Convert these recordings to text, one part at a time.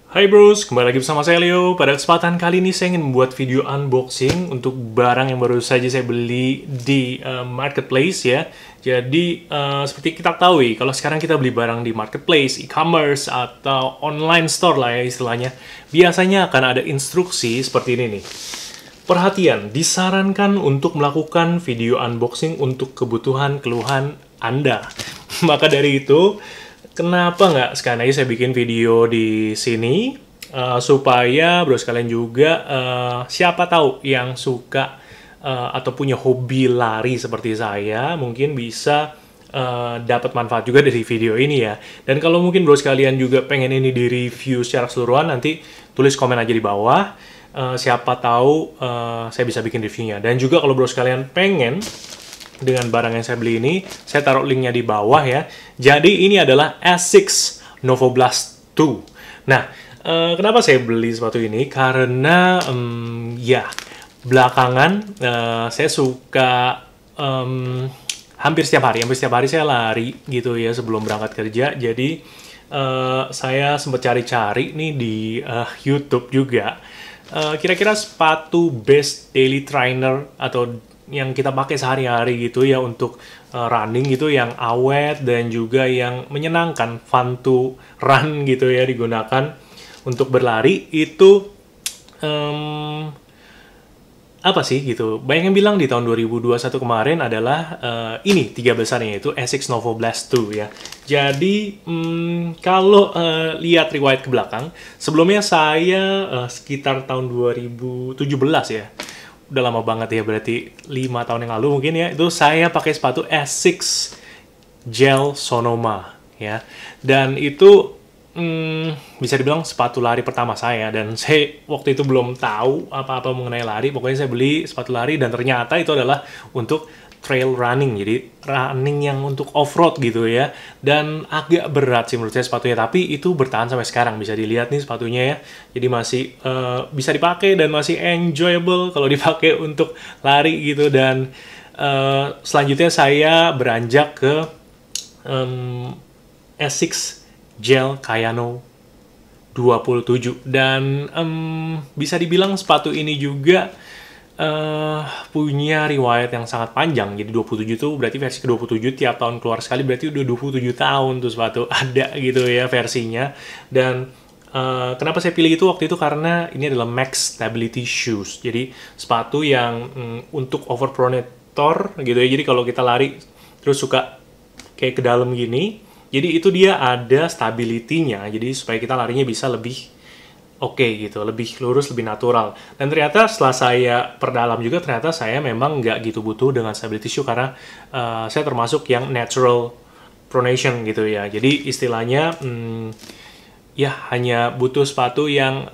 Hai bros, kembali lagi bersama saya Leo. Pada kesempatan kali ini saya ingin membuat video unboxing untuk barang yang baru saja saya beli di marketplace ya. Jadi seperti kita tahu, kalau sekarang kita beli barang di marketplace, e-commerce atau online store lah ya istilahnya, biasanya akan ada instruksi seperti ini nih. Perhatian, disarankan untuk melakukan video unboxing untuk kebutuhan keluhan Anda. Maka dari itu, kenapa nggak sekalian aja saya bikin video di sini, supaya bro sekalian juga, siapa tahu yang suka atau punya hobi lari seperti saya, mungkin bisa dapat manfaat juga dari video ini ya. Dan kalau mungkin bro sekalian juga pengen ini di-review secara keseluruhan, nanti tulis komen aja di bawah. Siapa tahu saya bisa bikin reviewnya. Dan juga kalau bro sekalian pengen dengan barang yang saya beli ini, saya taruh linknya di bawah ya. Jadi ini adalah Asics Novoblast 2. Nah, kenapa saya beli sepatu ini? Karena ya belakangan saya suka hampir setiap hari saya lari gitu ya sebelum berangkat kerja. Jadi saya sempat cari-cari nih di YouTube juga. Kira-kira sepatu best daily trainer atau yang kita pakai sehari-hari gitu ya untuk running gitu, yang awet dan juga yang menyenangkan, fun to run gitu ya, digunakan untuk berlari itu apa sih gitu. Banyak yang bilang di tahun 2021 kemarin adalah ini tiga besarnya, yaitu Asics Novoblast 2 ya. Jadi kalau lihat riwayat ke belakang, sebelumnya saya sekitar tahun 2017 ya. Udah lama banget ya, berarti 5 tahun yang lalu mungkin ya, itu saya pakai sepatu Asics Gel Sonoma ya. Dan itu bisa dibilang sepatu lari pertama saya, dan saya waktu itu belum tahu apa-apa mengenai lari. Pokoknya saya beli sepatu lari dan ternyata itu adalah untuk trail running, jadi running yang untuk off-road gitu ya. Dan agak berat sih menurut saya sepatunya, tapi itu bertahan sampai sekarang. Bisa dilihat nih sepatunya ya, jadi masih bisa dipakai dan masih enjoyable kalau dipakai untuk lari gitu. Dan selanjutnya saya beranjak ke Asics Gel Kayano 27, dan bisa dibilang sepatu ini juga punya riwayat yang sangat panjang. Jadi 27 tuh berarti versi ke-27, tiap tahun keluar sekali, berarti udah 27 tahun tuh sepatu ada gitu ya versinya. Dan kenapa saya pilih itu waktu itu, karena ini adalah Max Stability Shoes. Jadi sepatu yang untuk overpronator gitu ya. Jadi kalau kita lari terus suka kayak ke dalam gini, jadi itu dia ada stability-nya, jadi supaya kita larinya bisa lebih oke gitu, lebih lurus, lebih natural. Dan ternyata setelah saya perdalam juga, ternyata saya memang nggak gitu butuh dengan stability shoe, karena saya termasuk yang natural pronation gitu ya. Jadi istilahnya ya hanya butuh sepatu yang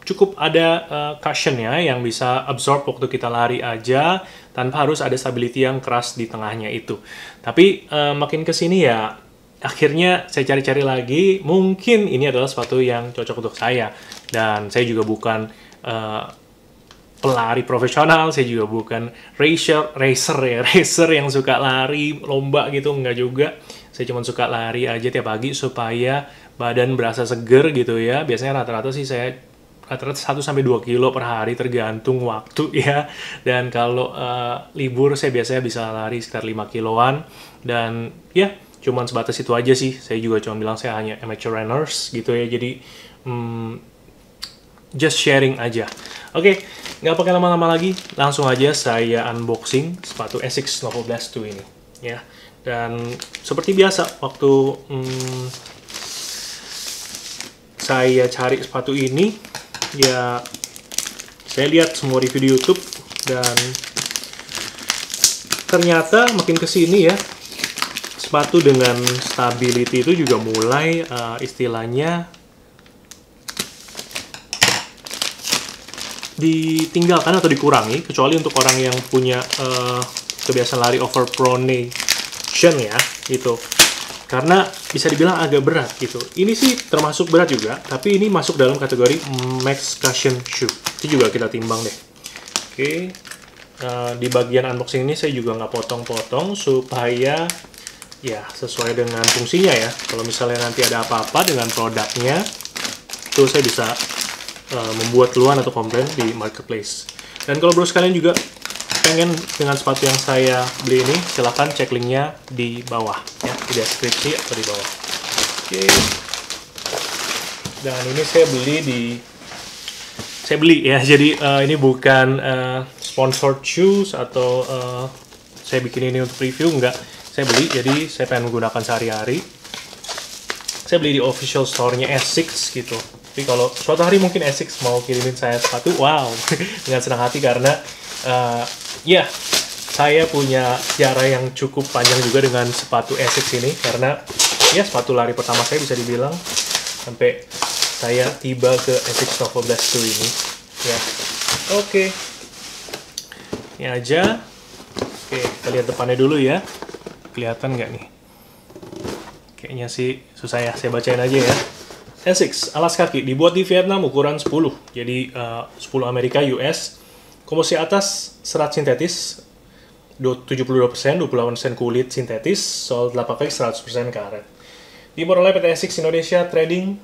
cukup ada cushion-nya yang bisa absorb waktu kita lari aja, tanpa harus ada stability yang keras di tengahnya itu. Tapi makin kesini ya, akhirnya saya cari-cari lagi, mungkin ini adalah sepatu yang cocok untuk saya. Dan saya juga bukan pelari profesional, saya juga bukan racer yang suka lari lomba gitu, enggak juga. Saya cuma suka lari aja tiap pagi supaya badan berasa seger gitu ya. Biasanya rata-rata sih saya rata-rata 1-2 kilo per hari tergantung waktu ya. Dan kalau libur saya biasanya bisa lari sekitar 5 kiloan. Dan ya cuman sebatas itu aja sih. Saya juga cuma bilang saya hanya amateur runners gitu ya. Jadi just sharing aja. Oke, nggak pakai lama-lama lagi, langsung aja saya unboxing sepatu Asics Novoblast 2 ini ya. Dan seperti biasa waktu saya cari sepatu ini ya, saya lihat semua review di YouTube, dan ternyata makin kesini ya, sepatu dengan stability itu juga mulai istilahnya ditinggalkan atau dikurangi, kecuali untuk orang yang punya kebiasaan lari overpronation ya gitu. Karena bisa dibilang agak berat gitu. Ini sih termasuk berat juga, tapi ini masuk dalam kategori Max Cushion Shoe. Itu juga kita timbang deh. Oke, di bagian unboxing ini saya juga nggak potong-potong supaya ya sesuai dengan fungsinya ya. Kalau misalnya nanti ada apa-apa dengan produknya, itu saya bisa membuat keluhan atau komplain di marketplace. Dan kalau bro sekalian juga pengen dengan sepatu yang saya beli ini, silahkan cek linknya di bawah ya, di deskripsi atau di bawah. Oke. Dan ini saya beli ya, jadi ini bukan sponsored shoes atau saya bikin ini untuk review, enggak. Saya beli, jadi saya pengen menggunakan sehari-hari. Saya beli di official store-nya Asics gitu. Tapi kalau suatu hari mungkin Asics mau kirimin saya sepatu, wow, dengan senang hati karena ya, saya punya sejarah yang cukup panjang juga dengan sepatu Asics ini, karena ya sepatu lari pertama saya bisa dibilang sampai saya tiba ke Asics Nova Blast 2 ini. Ya, oke. Ini aja. Oke, kita lihat depannya dulu ya. Kelihatan nggak nih? Kayaknya sih susah ya, saya bacain aja ya. Asics, alas kaki, dibuat di Vietnam ukuran 10. Jadi 10 Amerika US. Komposi atas serat sintetis 72%, 28% kulit sintetis, sol 8 kaki 100% karet. Diimpor oleh PT Asics Indonesia Trading,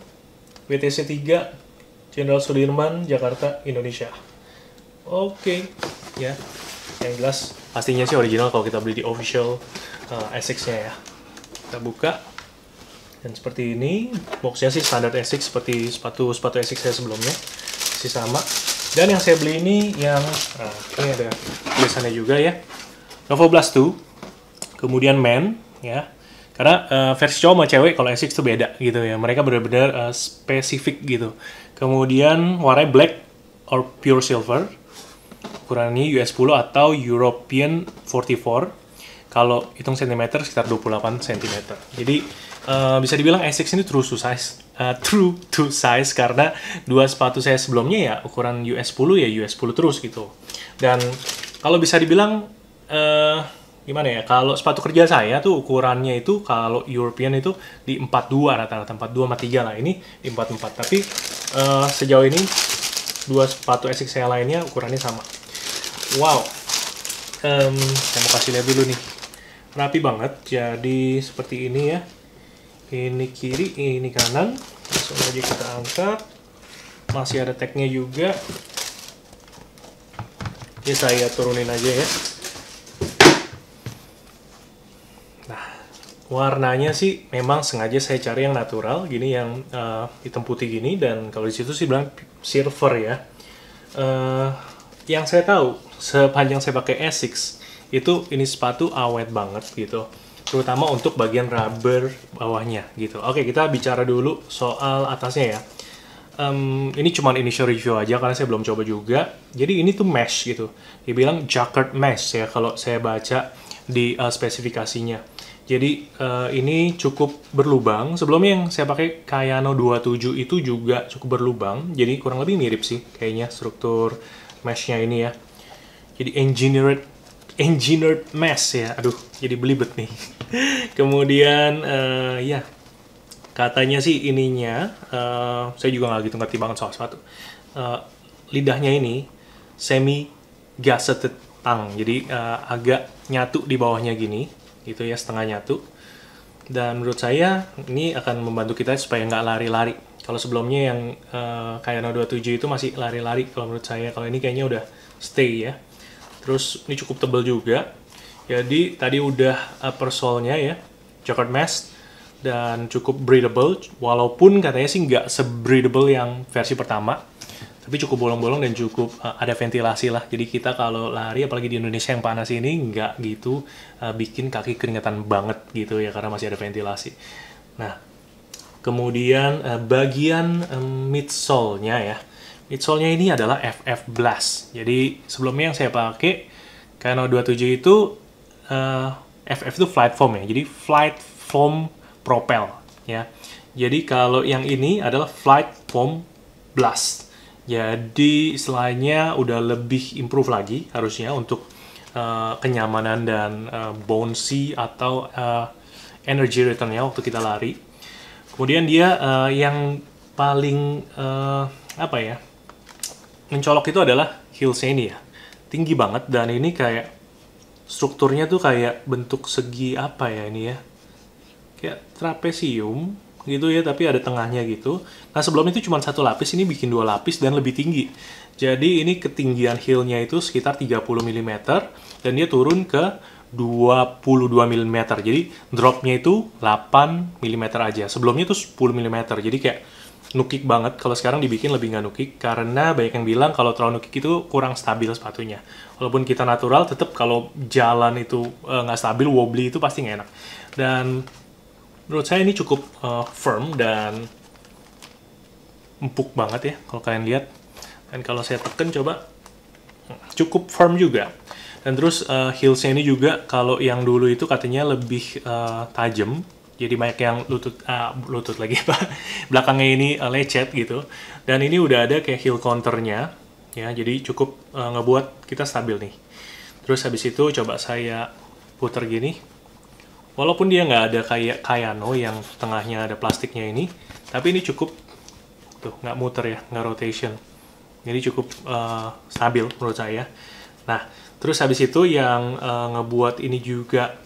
WTC 3, Jenderal Sudirman, Jakarta, Indonesia. Oke, ya. Yang jelas pastinya sih original kalau kita beli di official Asics-nya ya. Kita buka. Dan seperti ini, boxnya sih standar Asics seperti sepatu Asics saya sebelumnya, masih sama. Dan yang saya beli ini yang ini ada tulisannya juga ya, Nova Blast 2, kemudian Men ya, karena versi cowok sama cewek kalau Asics itu beda gitu ya, mereka benar-benar spesifik gitu. Kemudian warnanya black or pure silver, ukurannya US 10 atau European 44. Kalau hitung cm sekitar 28 cm. Jadi bisa dibilang Asics ini true to size karena dua sepatu saya sebelumnya ya ukuran US 10 ya US 10 terus gitu. Dan kalau bisa dibilang gimana ya, kalau sepatu kerja saya tuh ukurannya itu kalau European itu di 42 rata-rata, 42 sama 3 lah, ini di 44. Tapi sejauh ini dua sepatu Asics saya lainnya ukurannya sama. Wow. Saya mau kasih lihat dulu nih. Rapi banget, jadi seperti ini ya. Ini kiri, ini kanan. Langsung aja kita angkat. Masih ada tagnya juga. Ini saya turunin aja ya. Nah, warnanya sih memang sengaja saya cari yang natural, gini yang hitam putih gini, dan kalau di situ sih bilang silver ya. Yang saya tahu sepanjang saya pakai Asics itu ini sepatu awet banget gitu, terutama untuk bagian rubber bawahnya gitu. Oke, kita bicara dulu soal atasnya ya. Ini cuma initial review aja karena saya belum coba juga. Jadi ini tuh mesh gitu, dibilang jacquard mesh ya kalau saya baca di spesifikasinya. Jadi ini cukup berlubang. Sebelumnya yang saya pakai Kayano 27 itu juga cukup berlubang, jadi kurang lebih mirip sih kayaknya struktur meshnya ini ya. Jadi engineered mesh ya, aduh jadi belibet nih. Kemudian ya katanya sih ininya, saya juga nggak gitu ngerti banget soal sepatu. Lidahnya ini semi gusseted tongue, jadi agak nyatu di bawahnya gini, gitu ya, setengah nyatu. Dan menurut saya ini akan membantu kita supaya nggak lari-lari. Kalau sebelumnya yang Kayano 27 itu masih lari-lari kalau menurut saya. Kalau ini kayaknya udah stay ya. Terus ini cukup tebal juga. Jadi tadi udah upper sole-nya ya, jacquard mesh, dan cukup breathable. Walaupun katanya sih nggak se-breathable yang versi pertama, tapi cukup bolong-bolong dan cukup ada ventilasi lah. Jadi kita kalau lari, apalagi di Indonesia yang panas ini, nggak gitu bikin kaki keringetan banget gitu ya, karena masih ada ventilasi. Nah, kemudian bagian midsole-nya ya. Midsole-nya ini adalah FF Blast. Jadi sebelumnya yang saya pakai Kayano 27 itu FF itu flight foam ya. Jadi flight foam propel ya. Jadi kalau yang ini adalah flight foam blast. Jadi istilahnya udah lebih improve lagi harusnya untuk kenyamanan dan bouncy atau energy return-nya waktu kita lari. Kemudian dia yang paling apa ya, mencolok itu adalah heels-nya ini ya, tinggi banget, dan ini kayak strukturnya tuh kayak bentuk segi apa ya ini ya, kayak trapesium gitu ya, tapi ada tengahnya gitu. Nah, sebelum itu cuma satu lapis, ini bikin 2 lapis dan lebih tinggi. Jadi ini ketinggian heel-nya itu sekitar 30 mm dan dia turun ke 22 mm. Jadi drop-nya itu 8 mm aja. Sebelumnya itu 10 mm. Jadi kayak nukik banget. Kalau sekarang dibikin lebih nggak nukik karena banyak yang bilang kalau terlalu nukik itu kurang stabil sepatunya. Walaupun kita natural, tetap kalau jalan itu nggak stabil, wobbly itu pasti nggak enak. Dan menurut saya ini cukup firm dan empuk banget ya kalau kalian lihat. Dan kalau saya tekan coba, cukup firm juga. Dan terus heels-nya ini juga kalau yang dulu itu katanya lebih tajam. Jadi banyak yang lutut lagi apa belakangnya ini lecet gitu. Dan ini udah ada kayak heel counternya ya, jadi cukup ngebuat kita stabil nih. Terus habis itu coba saya puter gini. Walaupun dia nggak ada kayak Kayano yang tengahnya ada plastiknya ini, tapi ini cukup tuh nggak muter ya, nggak rotation. Jadi cukup stabil menurut saya. Nah, terus habis itu yang ngebuat ini juga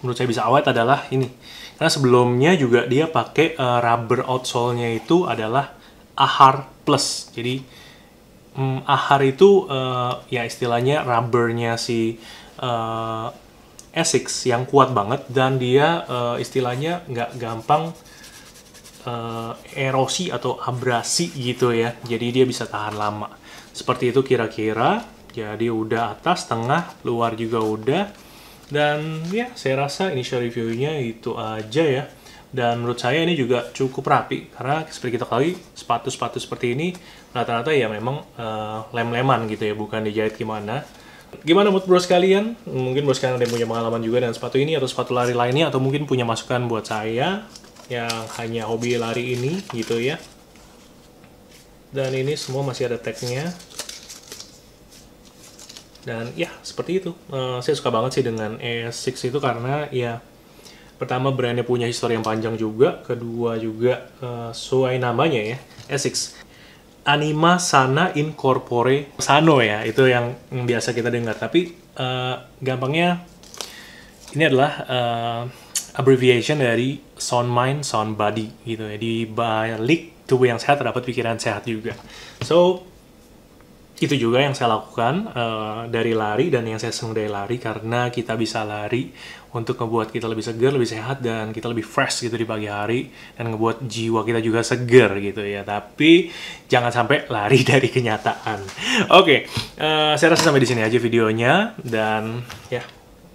menurut saya bisa awet adalah ini. Karena sebelumnya juga dia pakai rubber outsole-nya itu adalah Ahar Plus. Jadi Ahar itu ya istilahnya rubbernya si Asics yang kuat banget dan dia istilahnya nggak gampang erosi atau abrasi gitu ya. Jadi dia bisa tahan lama. Seperti itu kira-kira. Jadi udah atas, tengah, luar juga udah. Dan ya, saya rasa initial review-nya itu aja ya. Dan menurut saya ini juga cukup rapi. Karena seperti kita ketahui, sepatu-sepatu seperti ini rata-rata ya memang lem-leman gitu ya, bukan dijahit gimana. Gimana menurut bro sekalian? Mungkin bro sekalian ada yang punya pengalaman juga dengan sepatu ini atau sepatu lari lainnya, atau mungkin punya masukan buat saya yang hanya hobi lari ini gitu ya. Dan ini semua masih ada tag-nya. Dan ya, seperti itu. Saya suka banget sih dengan Asics itu karena ya, pertama brandnya punya histori yang panjang juga, kedua juga sesuai namanya ya, Asics. Anima Sana Incorpore Sano ya, itu yang biasa kita dengar. Tapi gampangnya ini adalah abbreviation dari Sound Mind, Sound Body gitu ya. Di balik tubuh yang sehat terdapat pikiran sehat juga. So itu juga yang saya lakukan dari lari, dan yang saya senang dari lari karena kita bisa lari untuk ngebuat kita lebih segar, lebih sehat, dan kita lebih fresh gitu di pagi hari, dan ngebuat jiwa kita juga segar gitu ya. Tapi jangan sampai lari dari kenyataan. Oke, saya rasa sampai di sini aja videonya, dan ya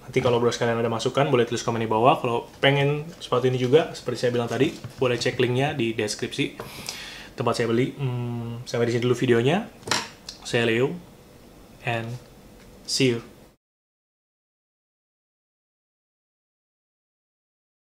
nanti kalau bro sekalian ada masukan boleh tulis komen di bawah. Kalau pengen sepatu ini juga seperti saya bilang tadi, boleh cek linknya di deskripsi tempat saya beli. Sampai di sini dulu videonya. Saya Leo, and see you.